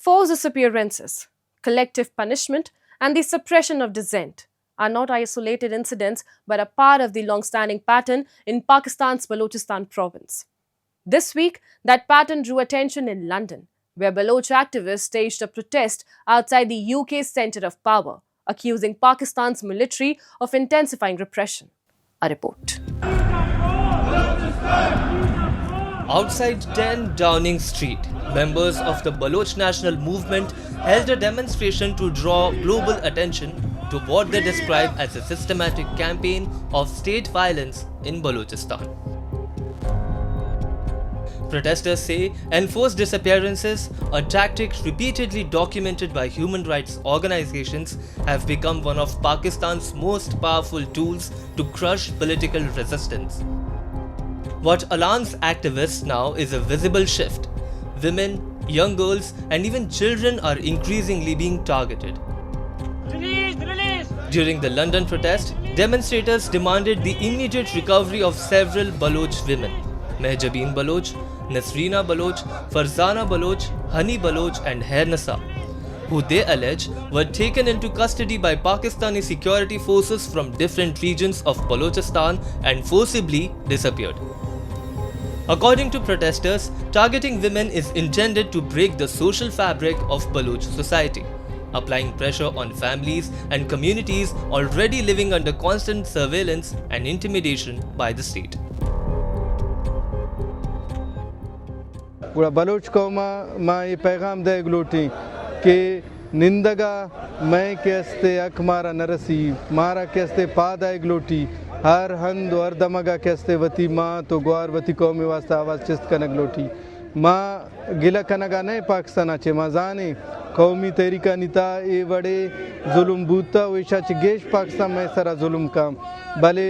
Forced disappearances, collective punishment, and the suppression of dissent are not isolated incidents but a part of the long-standing pattern in Pakistan's Balochistan province. This week, that pattern drew attention in London, where Baloch activists staged a protest outside the UK's centre of power, accusing Pakistan's military of intensifying repression. A report. Outside 10 Downing Street, members of the Baloch National Movement held a demonstration to draw global attention to what they describe as a systematic campaign of state violence in Balochistan. Protesters say enforced disappearances, a tactic repeatedly documented by human rights organizations, have become one of Pakistan's most powerful tools to crush political resistance. What alarms activists now is a visible shift. Women, young girls, and even children are increasingly being targeted. Release! During the London protest, demonstrators demanded the immediate recovery of several Baloch women: Mehjabeen Baloch, Nasreena Baloch, Farzana Baloch, Hani Baloch, and Hernasa, who they allege were taken into custody by Pakistani security forces from different regions of Balochistan and forcibly disappeared. According to protesters, targeting women is intended to break the social fabric of Baloch society, applying pressure on families and communities already living under constant surveillance and intimidation by the state. Baloch कौमा माँ ये पैगाम दे गलोटी कि निंदगा मैं कैस्ते अक मारा नरसी मारा कैस्ते पादा गलोटी हर हंद और दमगा कैस्ते वती माँ तो ग्वार वती कौमी वास्ता आवाज चिस्त कनक लोटी माँ गिला कनगा नहीं पाकिस्तान आचे माँ जाने कौमी तरीका निता ये बड़े जुल्म बूता वैशा चिगेश पाकिस्तान में सरा जुल्म काम भले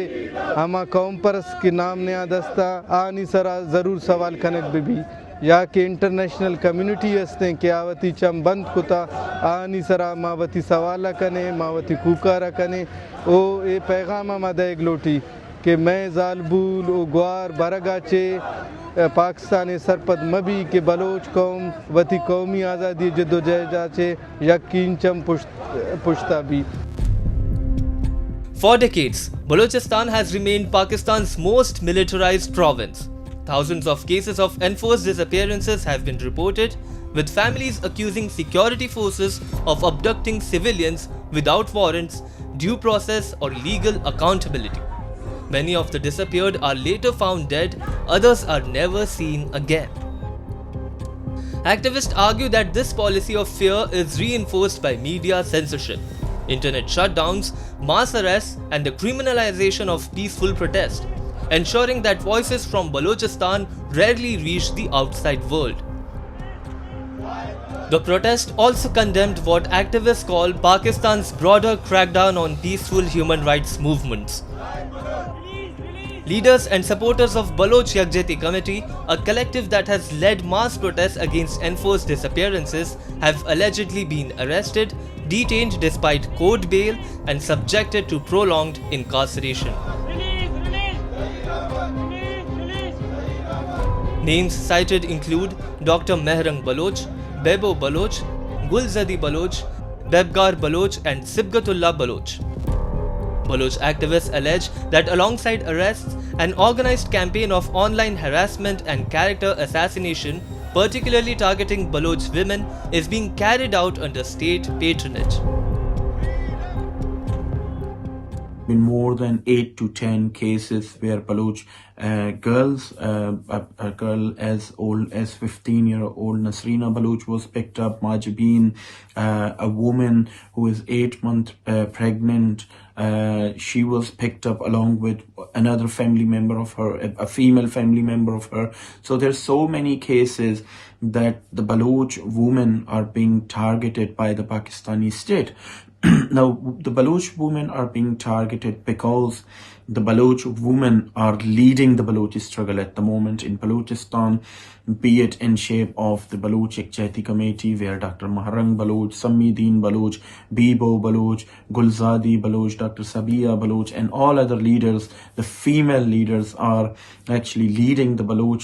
हमा कौम परस के नाम ने आदस्ता आनी सरा ज़रूर सवाल कनक भी या कि इंटरनेशनल कम्युनिटी हस्ते कि आवती चम बंद कुता आनी सरा मावती सवाला कने मावती कुकारा कने ओ ए पैगाम मदे गलोटी कि मैं जालबूल ओ ग्वार बरगाचे पाकिस्तानी सरपद मबी के बलोच कौम वती कौमी आज़ादी जद्दोजहदाचे यकीन चम पुश्ता भी. For decades, Balochistan has remained Pakistan's most militarized province. Thousands of cases of enforced disappearances have been reported, with families accusing security forces of abducting civilians without warrants, due process, or legal accountability. Many of the disappeared are later found dead, others are never seen again. Activists argue that this policy of fear is reinforced by media censorship, internet shutdowns, mass arrests, and the criminalization of peaceful protest, ensuring that voices from Balochistan rarely reach the outside world. The protest also condemned what activists call Pakistan's broader crackdown on peaceful human rights movements. Leaders and supporters of Baloch Yakjehti Committee, a collective that has led mass protests against enforced disappearances, have allegedly been arrested, detained despite court bail, and subjected to prolonged incarceration. Names cited include Dr. Mehrang Baloch, Bebo Baloch, Gulzadi Baloch, Bebgar Baloch, and Sibgatullah Baloch. Baloch activists allege that alongside arrests, an organized campaign of online harassment and character assassination, particularly targeting Baloch women, is being carried out under state patronage. Been more than 8 to 10 cases where Baloch girls, a girl as old as 15-year-old Nasreena Baloch was picked up, Majabeen, a woman who is 8 months pregnant, she was picked up along with another family member of her, a female family member of her. So there's so many cases that the Baloch women are being targeted by the Pakistani state. Now, the Baloch women are being targeted because the Baloch women are leading the Baloch struggle at the moment in Balochistan, be it in shape of the Baloch Yakjehti Committee, where Dr. Maharang Baloch, Sammideen Baloch, Bebo Baloch, Gulzadi Baloch, Dr. Sabia Baloch, and all other leaders, the female leaders, are actually leading the Baloch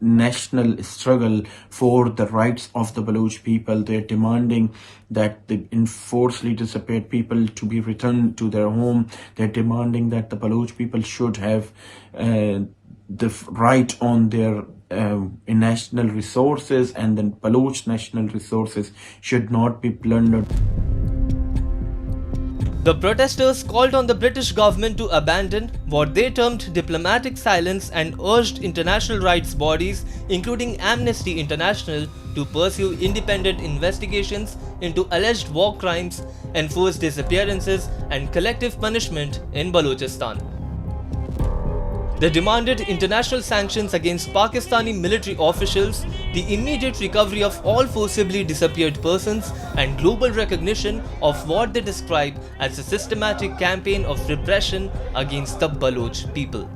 national struggle for the rights of the Baloch people. They're demanding that the enforcedly disappeared people to be returned to their home. They're demanding that the Baloch people should have the right on their national resources, and then Baloch national resources should not be plundered. The protesters called on the British government to abandon what they termed diplomatic silence and urged international rights bodies, including Amnesty International, to pursue independent investigations into alleged war crimes, enforce disappearances, and collective punishment in Balochistan. They demanded international sanctions against Pakistani military officials, the immediate recovery of all forcibly disappeared persons, and global recognition of what they describe as a systematic campaign of repression against the Baloch people.